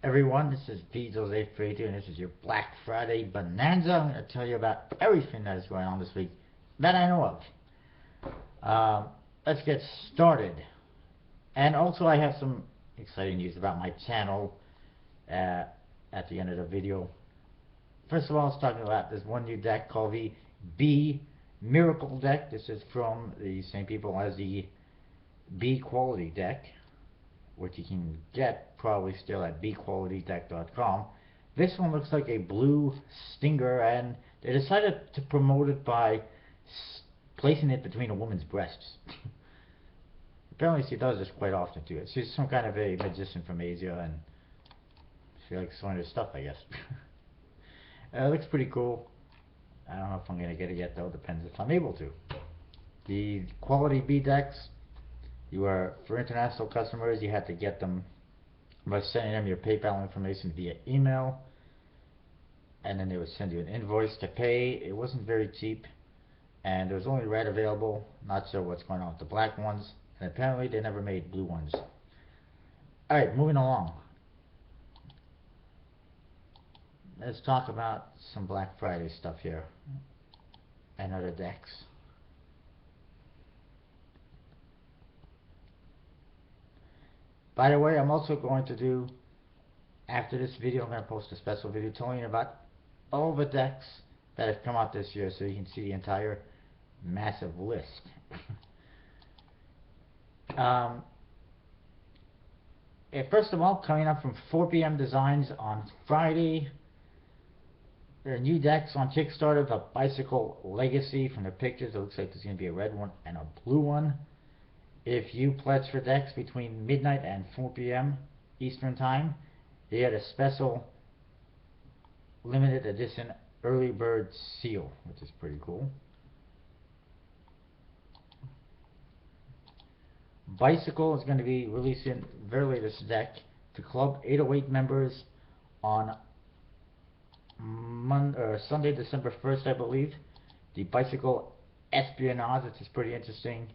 Everyone, this is P832 and this is your Black Friday Bonanza. I'm going to tell you about everything that is going on this week that I know of. Let's get started. And also I have some exciting news about my channel at the end of the video. First of all, I was talking about this one new deck called the B Miracle deck. This is from the same people as the B Quality deck, which you can get probably still at bqualitydeck.com. This one looks like a blue stinger, and they decided to promote it by placing it between a woman's breasts. Apparently she does this quite often too. She's some kind of a magician from Asia, and she likes showing her stuff, I guess. It looks pretty cool. I don't know if I'm going to get it yet though, depends if I'm able to. The quality B decks, for international customers, you had to get them by sending them your PayPal information via email, and then they would send you an invoice to pay. It wasn't very cheap, and there was only red available. Not sure what's going on with the black ones, and apparently they never made blue ones. Alright, moving along. Let's talk about some Black Friday stuff here and other decks. By the way, I'm also going to do, after this video, I'm going to post a special video telling you about all the decks that have come out this year so you can see the entire massive list. First of all, coming up from 4 p.m. Designs on Friday, there are new decks on Kickstarter. The Bicycle Legacy, from the pictures, it looks like there's going to be a red one and a blue one. If you pledge for decks between midnight and 4 p.m. Eastern Time, you get a special limited edition early bird seal, which is pretty cool. Bicycle is going to be releasing their latest deck to Club 808 members on Sunday, December 1st, I believe. The Bicycle Espionage, which is pretty interesting.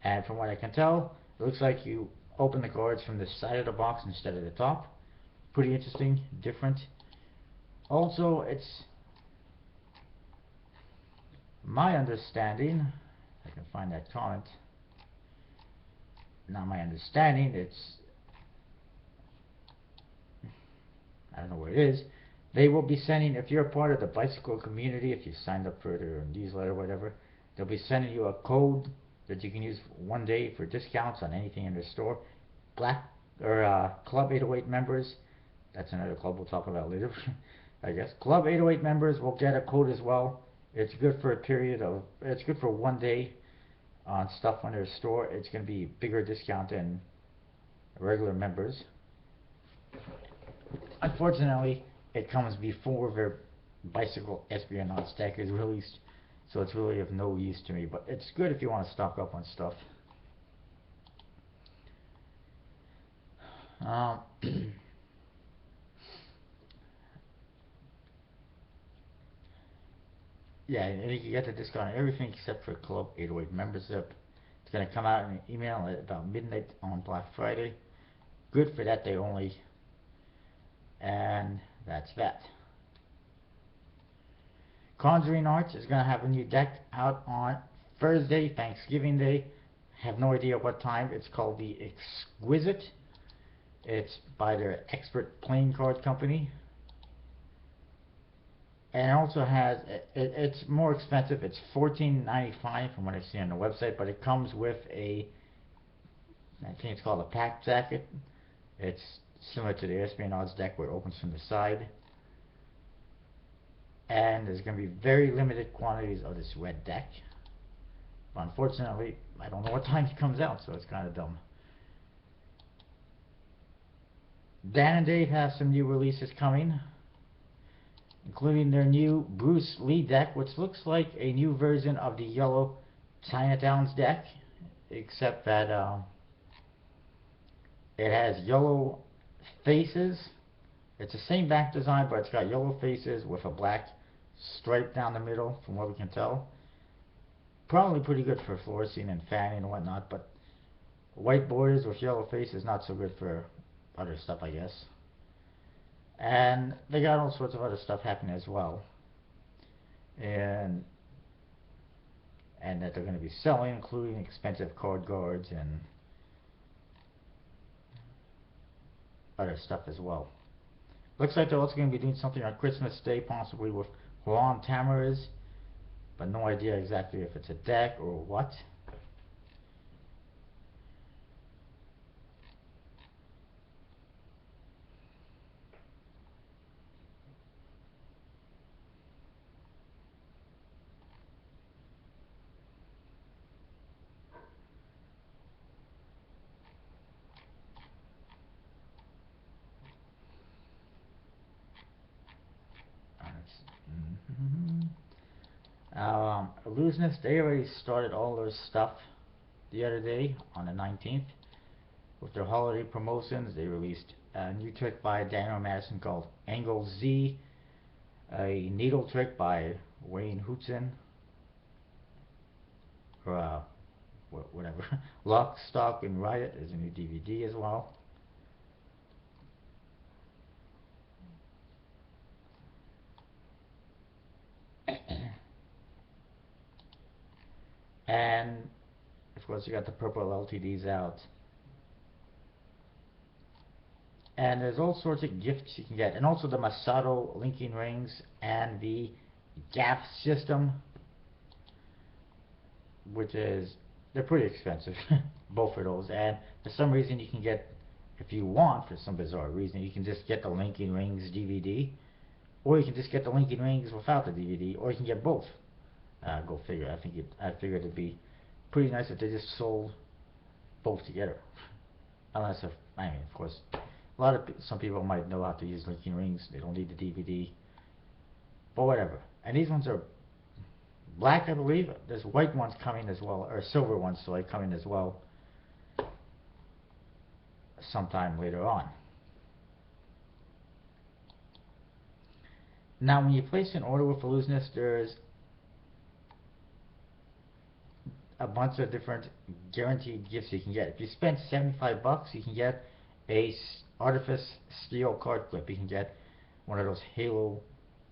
And from what I can tell, it looks like you open the cards from the side of the box instead of the top. Pretty interesting, different. Also, it's my understanding, I can find that comment. Not my understanding, I don't know where it is. They will be sending, if you're a part of the bicycle community, if you signed up for their newsletter or whatever, they'll be sending you a code that you can use one day for discounts on anything in the store. Club 808 members, that's another club we'll talk about later, I guess. Club 808 members will get a code as well. It's good for it's good for one day on stuff on their store. It's going to be a bigger discount than regular members. Unfortunately, it comes before their Bicycle Espionage deck is released, so it's really of no use to me, but it's good if you want to stock up on stuff. Yeah, and you can get the discount on everything except for Club 808 membership. It's going to come out in an email at about midnight on Black Friday. Good for that day only. And that's that. Conjuring Arts is going to have a new deck out on Thursday, Thanksgiving Day. Have no idea what time. It's called the Exquisite. It's by their Expert Playing Card Company. And it also has, it's more expensive. It's $14.95 from what I see on the website, but it comes with I think it's called a pack jacket. It's similar to the Espionage deck where it opens from the side. And there's going to be very limited quantities of this red deck. But unfortunately, I don't know what time it comes out, so it's kind of dumb. Dan and Dave have some new releases coming, including their new Bruce Lee deck, which looks like a new version of the yellow Chinatown's deck, except that it has yellow faces. It's the same back design, but it's got yellow faces with a black stripe down the middle, from what we can tell. Probably pretty good for floor scene and fanning and whatnot, but white borders with yellow faces not so good for other stuff, I guess. And they got all sorts of other stuff happening as well. And that they're going to be selling, including expensive card guards and other stuff as well. Looks like they're also going to be doing something on Christmas Day, possibly with Juan Tamariz, but no idea exactly if it's a deck or what. Illusionists, they already started all their stuff the other day on the 19th with their holiday promotions. They released a new trick by Daniel Madison called Angle Z, a needle trick by Wayne Hootson, or whatever. Lock, Stock, and Riot is a new DVD as well. And of course you got the purple LTDs out. And there's all sorts of gifts you can get, and also the Masato linking rings and the gaff system, which is, they're pretty expensive, both of those. And for some reason you can get, if you want, for some bizarre reason, you can just get the linking rings DVD, or you can just get the linking rings without the DVD, or you can get both. Go figure. I figured it'd be pretty nice if they just sold both together. Unless, if, I mean, of course, some people might know how to use linking rings. They don't need the DVD. But whatever. And these ones are black, I believe. There's white ones coming as well, or silver ones, sorry, coming as well sometime later on. Now, when you place an order with Illusionist, there's a bunch of different guaranteed gifts you can get. If you spend $75, you can get a Artifice steel card clip. You can get one of those Halo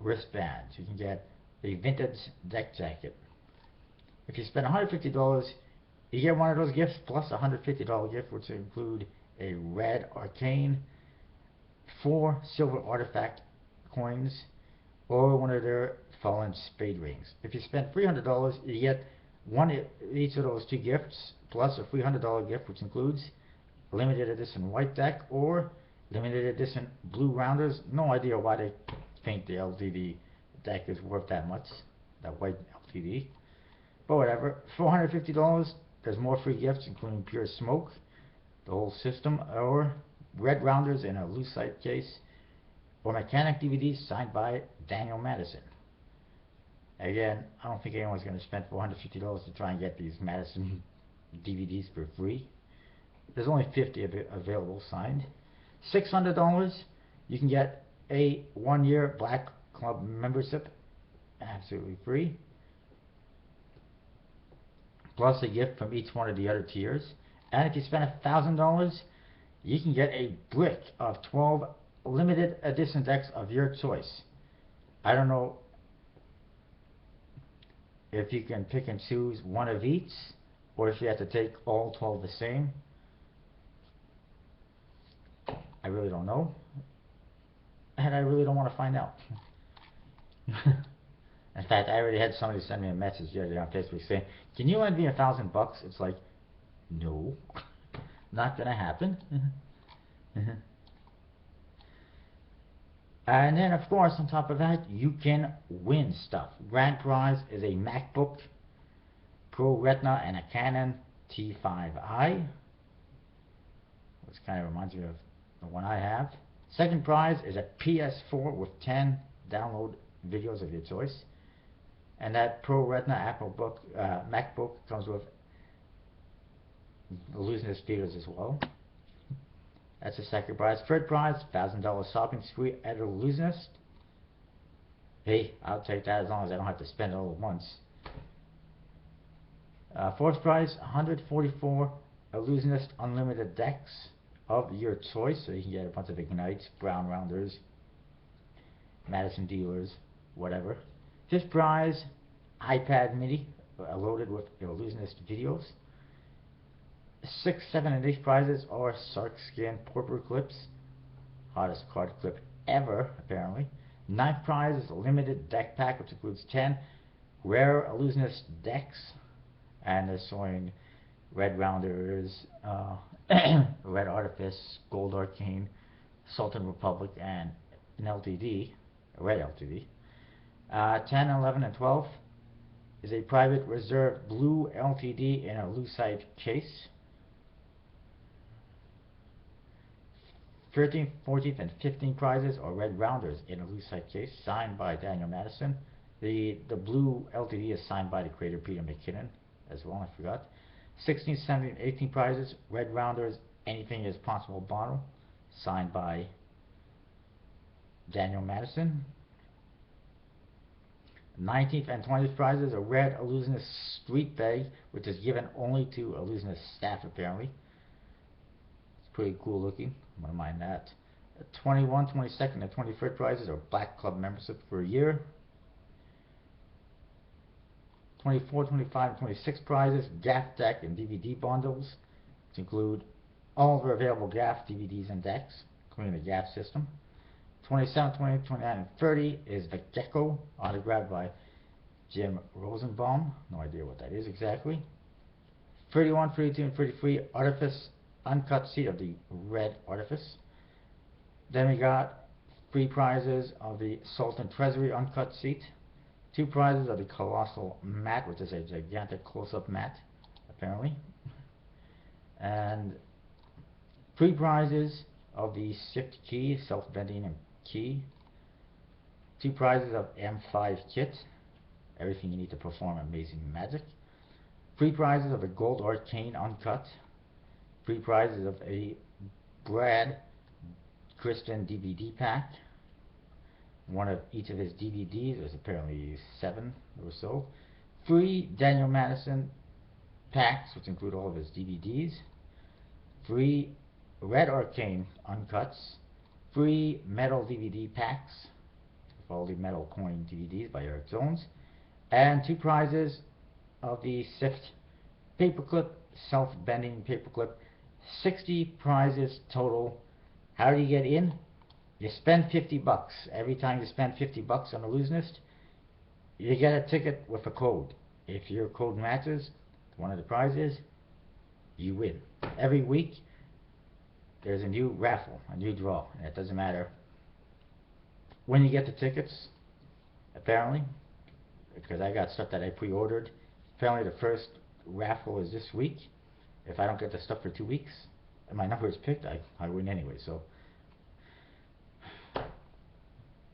wristbands. You can get a vintage deck jacket. If you spend $150, you get one of those gifts plus a $150 gift, which include a red arcane, 4 silver artifact coins, or one of their fallen spade rings. If you spend $300, you get each of those 2 gifts plus a $300 gift, which includes limited edition white deck or limited edition blue rounders. No idea why they think the LTD deck is worth that much, that white LTD, but whatever. $450, there's more free gifts, including pure smoke, the whole system, or red rounders in a lucite case, or mechanic DVDs signed by Daniel Madison. Again, I don't think anyone's going to spend $450 to try and get these Madison DVDs for free. There's only 50 available signed. $600, you can get a 1-year Black Club membership, absolutely free, plus a gift from each one of the other tiers. And if you spend $1,000, you can get a brick of 12 limited edition decks of your choice. I don't know if you can pick and choose one of each, or if you have to take all 12 the same. I really don't know, and I really don't want to find out. In fact, I already had somebody send me a message the other day on Facebook saying, "Can you lend me $1,000?" It's like, no, not gonna happen. And then, of course, on top of that, you can win stuff. Grand prize is a MacBook Pro Retina and a Canon T5i, which kind of reminds me of the one I have. Second prize is a PS4 with 10 download videos of your choice. And that Pro Retina MacBook comes with Illusionist speakers as well. That's the second prize. Third prize, $1,000 shopping spree at Illusionist. Hey, I'll take that as long as I don't have to spend it all at once. Fourth prize, 144 Illusionist unlimited decks of your choice, so you can get a bunch of Ignites, Brown Rounders, Madison dealers, whatever. Fifth prize, iPad mini, loaded with illusionist videos. 6th, 7th, and 8th prizes are Sark Scan Porper clips, hottest card clip ever, apparently. 9th prize is a limited deck pack, which includes 10 rare illusionist decks, and they're showing Red Rounders, Red Artifice, Gold Arcane, Sultan Republic, and an LTD, a red LTD. 10, 11, and 12 is a private reserve blue LTD in a lucite case. 13th, 14th, and 15th prizes are Red Rounders in a lucite case, signed by Daniel Madison. The blue LTD is signed by the creator Peter McKinnon as well, I forgot. 16th, 17th, 18th prizes, Red Rounders, Anything is Possible bottle, signed by Daniel Madison. 19th and 20th prizes are Red Illusionist Street Bag, which is given only to Illusionist staff, apparently. It's pretty cool looking. I don't mind that. 21, 22nd, and 23rd prizes are Black Club membership for a year. 24, 25, and 26 prizes, GAF deck and DVD bundles, which include all of the available GAF DVDs and decks, including the GAF system. 27, 28, 29, and 30 is the Gecko, autographed by Jim Rosenbaum. No idea what that is exactly. 31, 32, and 33, Artifice, uncut seat of the Red Artifice. Then we got 3 prizes of the Sultan Treasury uncut seat. 2 prizes of the Colossal Mat, which is a gigantic close-up mat, apparently. And 3 prizes of the Shift Key, self-bending and key. 2 prizes of M5 kit, everything you need to perform amazing magic. 3 prizes of a Gold Arcane uncut. 3 prizes of a Brad Kristen DVD pack. One of each of his DVDs. There's apparently 7 or so. 3 Daniel Madison packs, which include all of his DVDs. 3 Red Arcane uncuts. 3 metal DVD packs with all the metal coin DVDs by Eric Jones. And 2 prizes of the Sift paperclip, self-bending paperclip. 60 prizes total. How do you get in? You spend 50 bucks. Every time you spend 50 bucks on Illusionist, you get a ticket with a code. If your code matches one of the prizes, you win. Every week, there's a new raffle, a new draw, and it doesn't matter when you get the tickets, apparently, because I got stuff that I pre-ordered. Apparently the first raffle is this week. If I don't get the stuff for 2 weeks, and my number is picked, I win anyway, so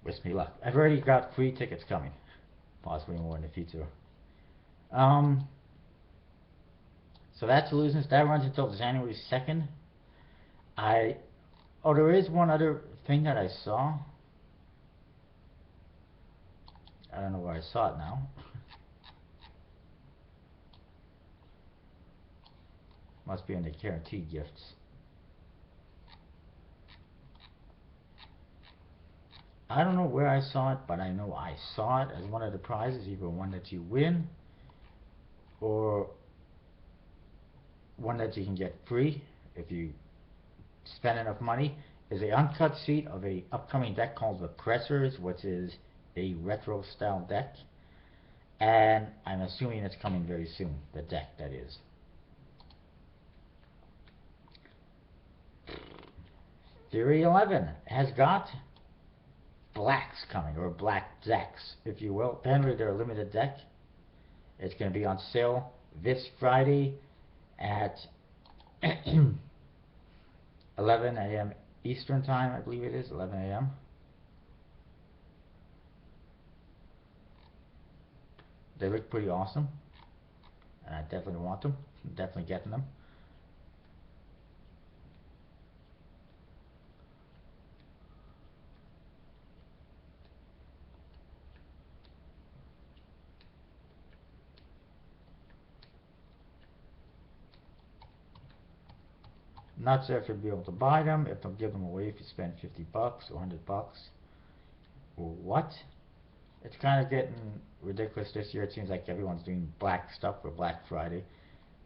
wish me luck. I've already got 3 tickets coming, possibly more in the future. So that's Illusionist. That runs until January 2nd. There is one other thing that I saw. I don't know where I saw it now. Must be in the guaranteed gifts. I don't know where I saw it, but I know I saw it as one of the prizes, either one that you win or one that you can get free if you spend enough money. Is a uncut sheet of a upcoming deck called the Pressers, which is a retro style deck, and I'm assuming it's coming very soon. The deck, that is. Theory 11 has got blacks coming, or black decks, if you will. Apparently they're a limited deck. It's going to be on sale this Friday at 11 a.m. Eastern time, I believe it is, 11 a.m. They look pretty awesome, and I definitely want them. I'm definitely getting them. Not sure if you'll be able to buy them, if they'll give them away if you spend 50 bucks or 100 bucks. what? It's kind of getting ridiculous this year. It seems like everyone's doing black stuff for Black Friday.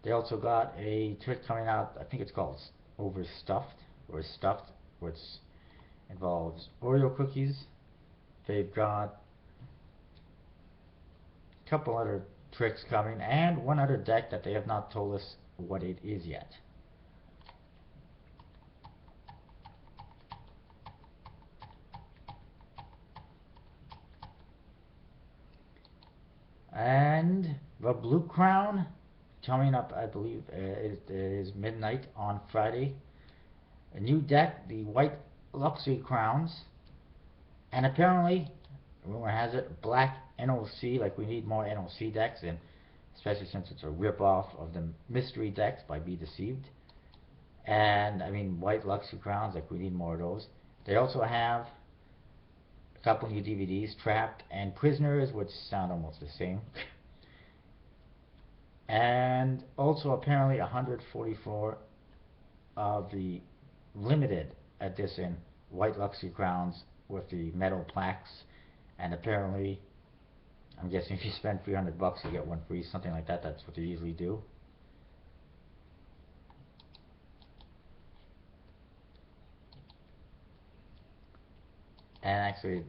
They also got a trick coming out, I think it's called Overstuffed or Stuffed, which involves Oreo cookies. They've got a couple other tricks coming and one other deck that they have not told us what it is yet. And the Blue Crown coming up, I believe, it is midnight on Friday. A new deck, the White Luxury Crowns, and apparently, rumor has it, Black NOC. Like we need more NOC decks, and especially since it's a rip-off of the mystery decks by Be Deceived. And I mean, White Luxury Crowns, like we need more of those. They also have a couple new DVDs, Trapped and Prisoners, which sound almost the same. And also apparently 144 of the limited edition White Luxury Crowns with the metal plaques. And apparently, I'm guessing if you spend $300 you get one free, something like that. That's what they usually do. And actually,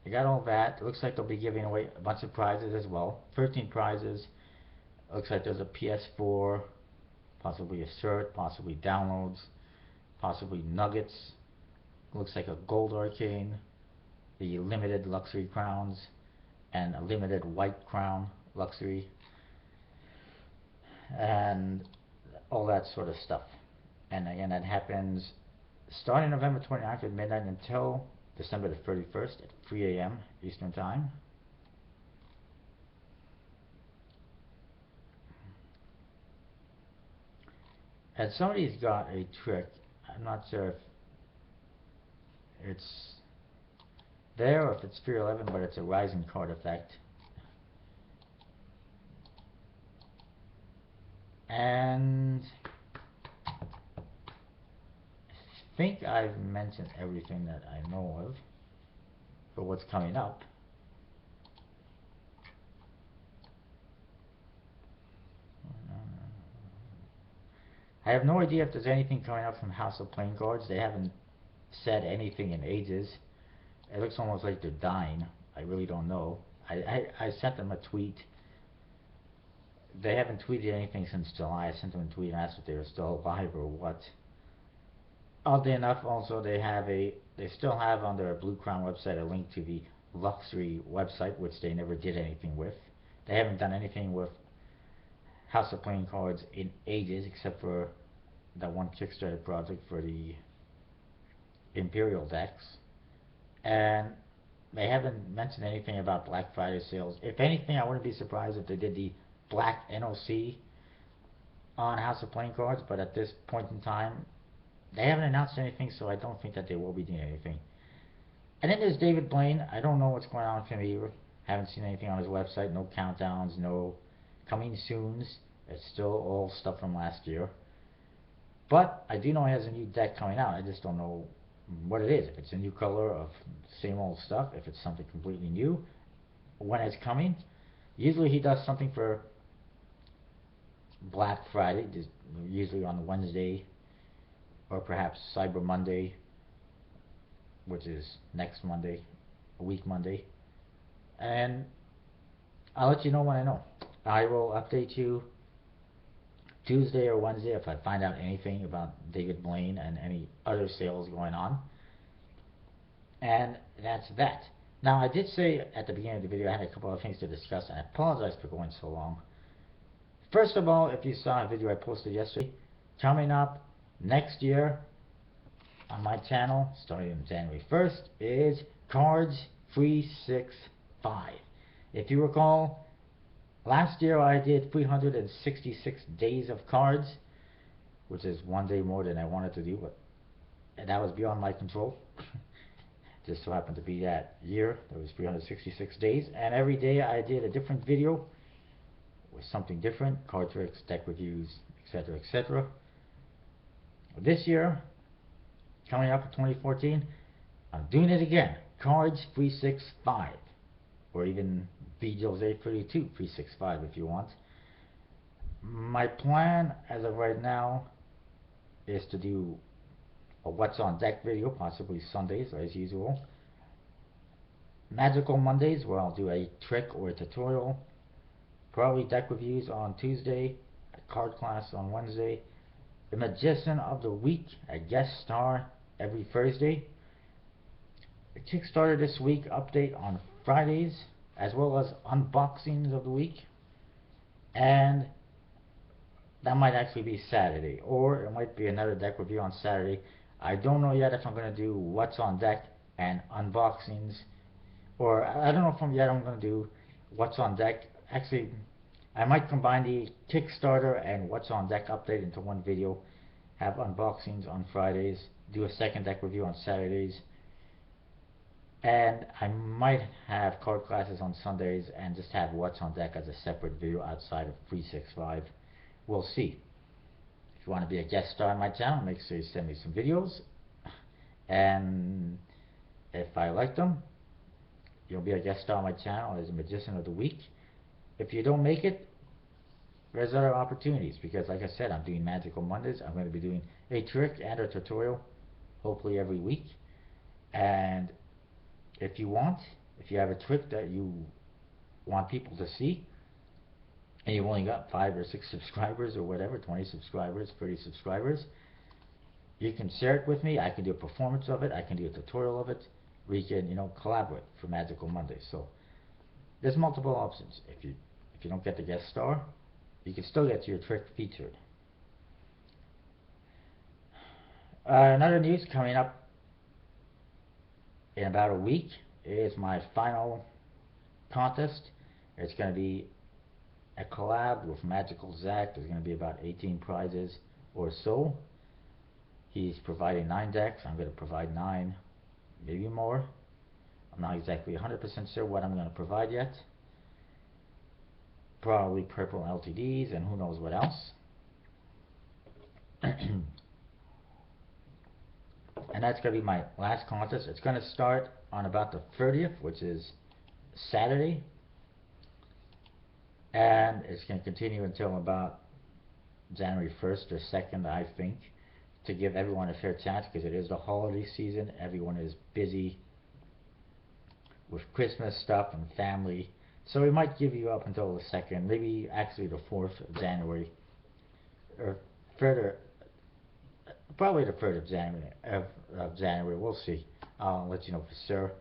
they got all that. It looks like they'll be giving away a bunch of prizes as well. 13 prizes. Looks like there's a PS4, possibly a shirt, possibly downloads, possibly nuggets. Looks like a gold arcane, the limited luxury crowns, and a limited white crown luxury, and all that sort of stuff. And again, that happens starting November 29th at midnight until December the 31st at 3 a.m. Eastern Time. And somebody's got a trick. I'm not sure if it's there or if it's 311, but it's a rising card effect. And I think I've mentioned everything that I know of for what's coming up. I have no idea if there's anything coming up from House of Playing Cards. They haven't said anything in ages. It looks almost like they're dying. I really don't know. I sent them a tweet. They haven't tweeted anything since July. I sent them a tweet and asked if they were still alive or what. Oddly enough, also they still have on their Blue Crown website a link to the Luxury website, which they never did anything with. They haven't done anything with House of Playing Cards in ages, except for that one Kickstarter project for the Imperial decks. And they haven't mentioned anything about Black Friday sales. If anything, I wouldn't be surprised if they did the Black NOC on House of Playing Cards, but at this point in time, they haven't announced anything, so I don't think that they will be doing anything. And then there's David Blaine. I don't know what's going on with him either. Haven't seen anything on his website. No countdowns, no coming soons. It's still all stuff from last year. But I do know he has a new deck coming out. I just don't know what it is. If it's a new color of same old stuff, if it's something completely new, when it's coming. Usually he does something for Black Friday, usually on Wednesday, or perhaps Cyber Monday, which is next Monday, a week Monday. And I'll let you know when I know. I will update you Tuesday or Wednesday if I find out anything about David Blaine and any other sales going on. And that's that. Now, I did say at the beginning of the video I had a couple of things to discuss, and I apologize for going so long. First of all, if you saw a video I posted yesterday, coming up next year on my channel, starting on January 1st, is Cards 365. If you recall, last year I did 366 days of cards, which is one day more than I wanted to do, but that was beyond my control. Just so happened to be that year. There was 366 days, and every day I did a different video with something different, card tricks, deck reviews, etc., etc. This year, coming up in 2014, I'm doing it again. Cards 365, or even BJose 32 365 if you want. My plan as of right now is to do a What's on Deck video, possibly Sundays as usual. Magical Mondays, where I'll do a trick or a tutorial. Probably deck reviews on Tuesday, a card class on Wednesday. The Magician of the Week, a guest star every Thursday. The Kickstarter this week update on Fridays, as well as unboxings of the week. And that might actually be Saturday, or it might be another deck review on Saturday. I don't know yet if I'm going to do What's on Deck and unboxings, or I don't know if I'm going to do What's on Deck. Actually, I might combine the Kickstarter and What's on Deck update into one video, have unboxings on Fridays, do a second deck review on Saturdays, and I might have card classes on Sundays and just have What's on Deck as a separate video outside of 365. We'll see. If you want to be a guest star on my channel, make sure you send me some videos, and if I like them, you'll be a guest star on my channel as a Magician of the Week. If you don't make it, there's other opportunities, because like I said, I'm doing Magical Mondays. I'm going to be doing a trick and a tutorial hopefully every week. And if you have a trick that you want people to see, and you've only got 5 or 6 subscribers or whatever, 20 subscribers, 30 subscribers, you can share it with me. I can do a performance of it. I can do a tutorial of it. We can, collaborate for Magical Mondays. So there's multiple options. If you don't get the guest star, you can still get your trick featured. Another news coming up in about a week is my final contest. It's going to be a collab with Magical Zach. There's going to be about 18 prizes or so. He's providing 9 decks. I'm going to provide 9, maybe more. I'm not exactly 100% sure what I'm going to provide yet. Probably purple LTDs and who knows what else. And that's going to be my last contest. It's going to start on about the 30th, which is Saturday. And it's going to continue until about January 1st or 2nd, I think, to give everyone a fair chance, because it is the holiday season. Everyone is busy with Christmas stuff and family. So we might give you up until the 2nd, maybe actually the 4th of January, or further, probably the 3rd of January. We'll see. I'll let you know for sure.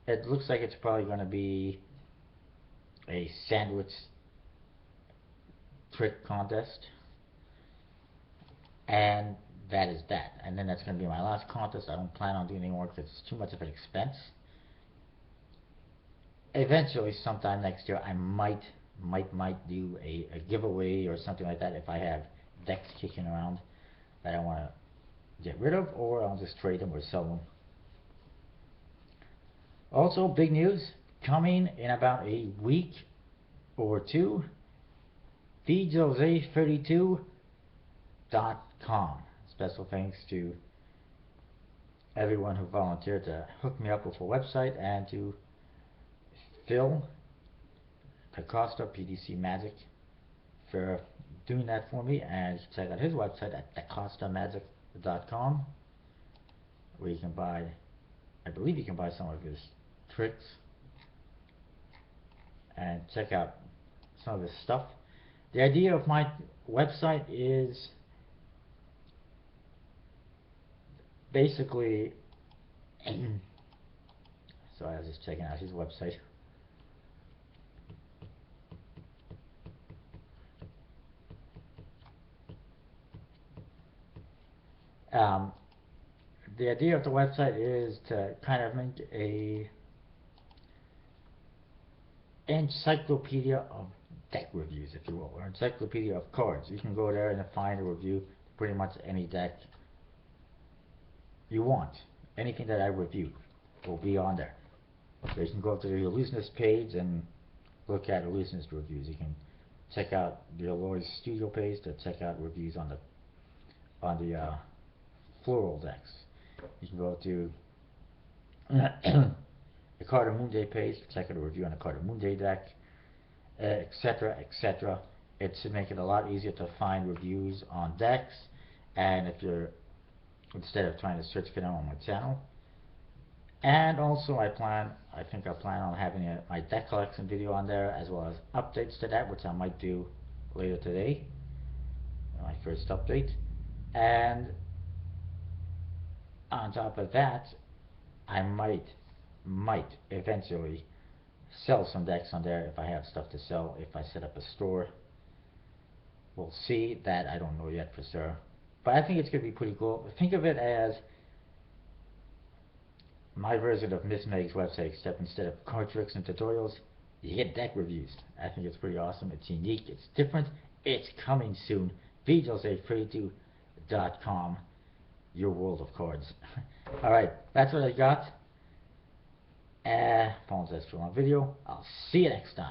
It looks like it's probably going to be a sandwich trick contest, and that is that. And then that's going to be my last contest. I don't plan on doing any more because it's too much of an expense. Eventually, sometime next year, I might do a giveaway or something like that if I have decks kicking around that I want to get rid of, or I'll just trade them or sell them. Also, big news coming in about a week or two. BJose32.com. Special thanks to everyone who volunteered to hook me up with a website, and to Phil Acosta, PDC Magic, for doing that for me. And you can check out his website at acostamagic.com, where you can buy, I believe you can buy some of his tricks and check out some of his stuff. The idea of my website is basically sorry, I was just checking out his website. The idea of the website is to kind of make a encyclopedia of deck reviews, if you will, or encyclopedia of cards. You can go there and find a review pretty much any deck you want. Anything that I review will be on there. So you can go to the Illusionist page and look at Illusionist reviews. You can check out the Alloy's Studio page to check out reviews on the floral decks. You can go to the Carter Moon Day page, check out a review on the Carter Moon Day deck, etc., etc. It should make it a lot easier to find reviews on decks, and if you're, instead of trying to search for them on my channel. And also I plan on having my deck collection video on there, as well as updates to that, which I might do later today, my first update. And on top of that, I might eventually sell some decks on there if I have stuff to sell, if I set up a store. We'll see. That I don't know yet for sure, but I think it's going to be pretty cool. Think of it as my version of Miss Meg's website, except instead of card tricks and tutorials, you get deck reviews. I think it's pretty awesome. It's unique. It's different. It's coming soon. VJose32.com, your world of cards. Alright, that's what I got. Apologize for a long video. I'll see you next time.